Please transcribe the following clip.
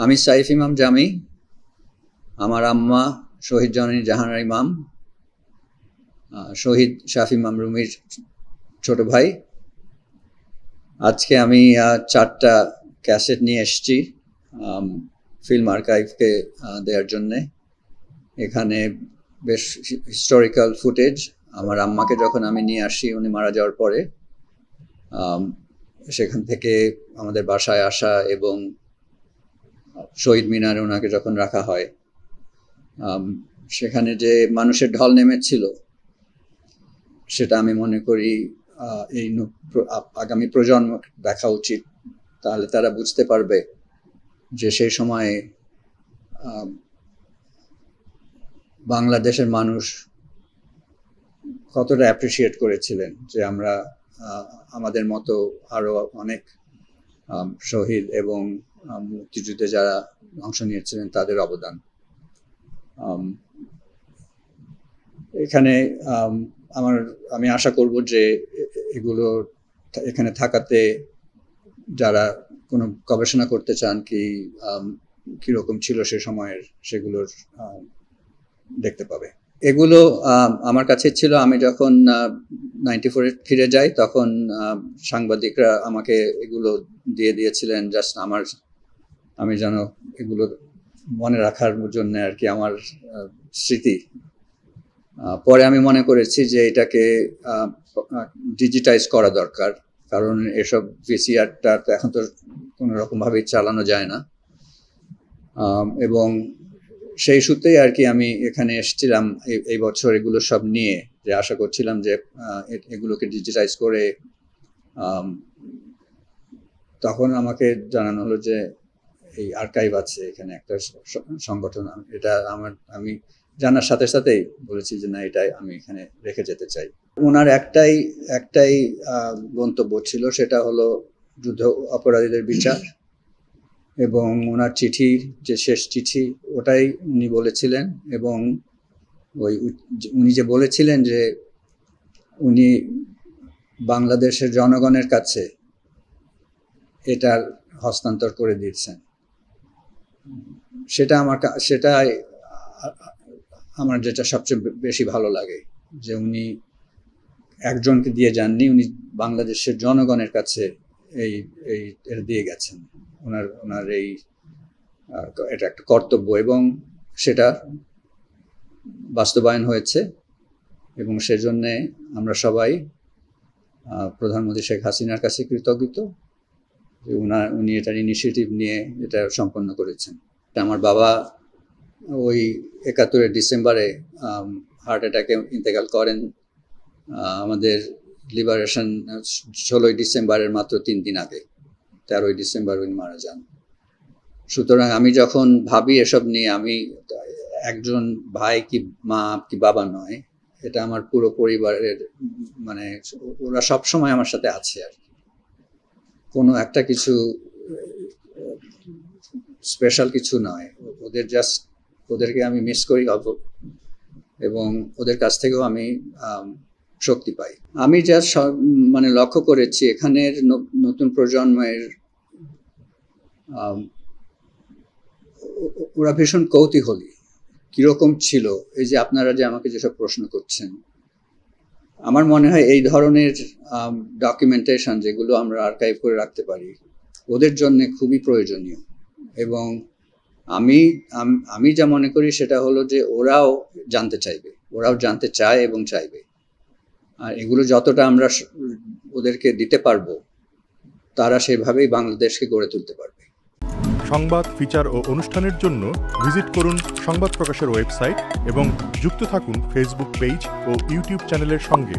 আমি সাইফ ইমাম জামি, আমার আম্মা শহীদ জননী জাহানারা ইমাম, শহীদ শাফি ইমাম রুমির ছোট ভাই। আজকে আমি 4টা ক্যাসেট নিয়ে এসেছি ফিল্ম আর্কাইভকে দেওয়ার জন্যে। এখানে বেশ হিস্টোরিক্যাল ফুটেজ। আমার আম্মাকে যখন আমি নিয়ে আসি উনি মারা যাওয়ার পরে, সেখান থেকে আমাদের বাসায় আসা এবং শহীদ মিনারে ওনাকে যখন রাখা হয়, সেখানে যে মানুষের ঢল নেমেছিল সেটা আমি মনে করি এই আগামী প্রজন্ম দেখা উচিত। তাহলে তারা বুঝতে পারবে যে সেই সময়ে বাংলাদেশের মানুষ কতটা অ্যাপ্রিসিয়েট করেছিলেন যে আমরা আমাদের মতো আরো অনেক শহীদ এবং মুক্তিযুদ্ধে যারা অংশ নিয়েছিলেন তাদের অবদান। এখানে আমি আশা করব যে এগুলো এখানে থাকাতে যারা কোনো গবেষণা করতে চান কিরকম ছিল সে সময়ের, সেগুলোর দেখতে পাবে। এগুলো আমার কাছে ছিল। আমি যখন 94-এ ফিরে যাই তখন সাংবাদিকরা আমাকে এগুলো দিয়ে দিয়েছিলেন, জাস্ট আমি যেন এগুলো মনে রাখার জন্য আর কি, আমার স্মৃতি। পরে আমি মনে করেছি যে এটাকে ডিজিটাইজ করা দরকার, কারণ এসব ভিসিআরটা তো এখন তো কোনো রকমভাবেই চালানো যায় না। এবং সেই সূত্রেই আর কি আমি এখানে এসেছিলাম এই বছর এগুলো সব নিয়ে, যে আশা করছিলাম যে এগুলোকে ডিজিটাইজ করে। তখন আমাকে জানানো হলো যে এই আর্কাইভ আছে এখানে একটা সংগঠন। এটা আমি জানার সাথে সাথেই বলেছি যে না, এটাই আমি এখানে রেখে যেতে চাই। ওনার একটাই গন্তব্য ছিল, সেটা হলো যুদ্ধ অপরাধীদের বিচার। এবং ওনার চিঠি, যে শেষ চিঠি, ওটাই উনি বলেছিলেন। এবং উনি যে বলেছিলেন যে উনি বাংলাদেশের জনগণের কাছে এটার হস্তান্তর করে দিয়েছেন, সেটাই আমার যেটা সবচেয়ে বেশি ভালো লাগে, যে উনি একজনকে দিয়ে যাননি, উনি বাংলাদেশের জনগণের কাছে এটা দিয়ে গেছেন। ওনার এটা একটা কর্তব্য এবং সেটা বাস্তবায়ন হয়েছে। এবং সেজন্যে আমরা সবাই প্রধানমন্ত্রী শেখ হাসিনার কাছে কৃতজ্ঞ যে উনি এটার ইনিশিয়েটিভ নিয়ে এটা সম্পন্ন করেছেন। আমার বাবা ওই 71 ডিসেম্বরে হার্ট অ্যাটাকে ইন্তেকাল করেন। আমাদের লিবারেশন 16 ডিসেম্বরের মাত্র 3 দিন আগে, 13 ডিসেম্বর উনি মারা যান। সুতরাং আমি যখন ভাবি এসব নিয়ে, আমি একজন ভাই কি মা কি বাবা নয়, এটা আমার পুরো পরিবারের, মানে ওরা সব সময় আমার সাথে আছে আর কি। কোনো একটা কিছু স্পেশাল কিছু নয়, ওদেরকে আমি মিস করি এবং ওদের কাছ থেকেও আমি শক্তি পাই। আমি যা মানে লক্ষ্য করেছি, এখানের নতুন প্রজন্মের ওরা ভীষণ কৌতূহলী কিরকম ছিল। এই যে আপনারা যে আমাকে যেসব প্রশ্ন করছেন, আমার মনে হয় এই ধরনের ডকুমেন্টেশন যেগুলো আমরা আর্কাইভ করে রাখতে পারি ওদের জন্য খুবই প্রয়োজনীয়। এবং আমি যা মনে করি সেটা হলো যে ওরাও জানতে চাইবে, ওরাও জানতে চায় এবং চাইবে। আর এগুলো যতটা আমরা ওদেরকে দিতে পারবো, তারা সেভাবেই বাংলাদেশকে গড়ে তুলতে পারবে। সংবাদ, ফিচার ও অনুষ্ঠানের জন্য ভিজিট করুন সংবাদ প্রকাশের ওয়েবসাইট এবং যুক্ত থাকুন ফেসবুক পেজ ও ইউটিউব চ্যানেলের সঙ্গে।